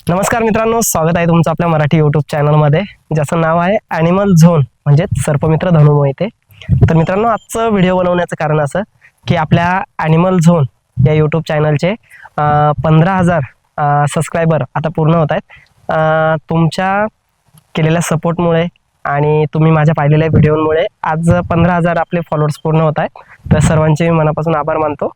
नमस्कार मित्रांनो, स्वागत आहे तुमचं आपल्या मराठी यूट्यूब चॅनलमध्ये, ज्याचं नाव आहे ॲनिमल झोन म्हणजेच सर्पमित्र धनु मोहिते. तर मित्रांनो, आजचं व्हिडिओ बनवण्याचं कारण असं की आपल्या ॲनिमल झोन या यूट्यूब चॅनलचे 15,000 सबस्क्रायबर आता पूर्ण होत आहेत. तुमच्या केलेल्या सपोर्टमुळे आणि तुम्ही माझ्या पाहिलेल्या व्हिडिओमुळे आज 15,000 आपले फॉलोअर्स पूर्ण होत आहेत. तर सर्वांचे मी मनापासून आभार मानतो.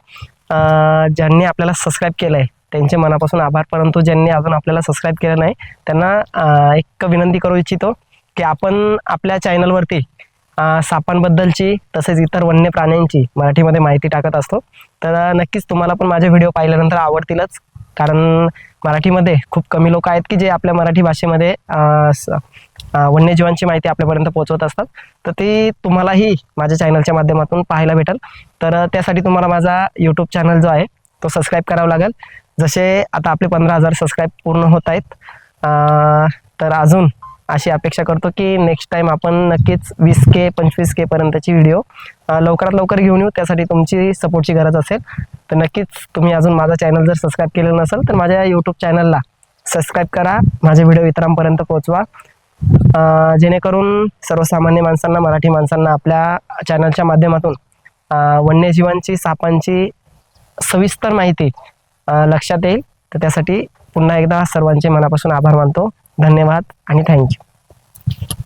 ज्यांनी आपल्याला सबस्क्राईब केलं आहे त्यांचे मनापासून आभार, परंतु ज्यांनी अजून आपल्याला सबस्क्राईब केलं नाही त्यांना एक विनंती करू इच्छितो की आपण आपल्या चॅनलवरती सापांबद्दलची तसेच इतर वन्य प्राण्यांची मराठीमध्ये माहिती टाकत असतो. तर नक्कीच तुम्हाला पण माझे व्हिडिओ पाहिल्यानंतर आवडतीलच, कारण मराठीमध्ये खूप कमी लोक आहेत की जे आपल्या मराठी भाषेमध्ये वन्यजीवांची माहिती आपल्यापर्यंत पोहोचवत असतात. तर ते तुम्हालाही माझ्या चॅनलच्या माध्यमातून पाहायला भेटेल. तर त्यासाठी तुम्हाला माझा यूट्यूब चॅनल जो आहे तो सबस्क्राईब करावा लागेल. जसे आता आपले 15,000 सबस्क्राईब पूर्ण होत आहेत, तर अजून अशी अपेक्षा करतो की नेक्स्ट टाइम आपण नक्कीच 20K 25K पर्यंतची व्हिडिओ लवकरात लवकर घेऊन येऊ. त्यासाठी तुमची सपोर्टची गरज असेल तर नक्कीच तुम्ही अजून माझा चॅनल जर सबस्क्राईब केलेलं नसेल तर माझ्या यूट्यूब चॅनलला सबस्क्राईब करा, माझे व्हिडिओ इतरांपर्यंत पोहोचवा, जेणेकरून सर्वसामान्य माणसांना, मराठी माणसांना आपल्या चॅनलच्या माध्यमातून वन्यजीवांची, सापांची सविस्तर माहिती लक्षात येईल. तर त्यासाठी पुन्हा एकदा सर्वांचे मनापासून आभार मानतो. धन्यवाद आणि थँक्यू.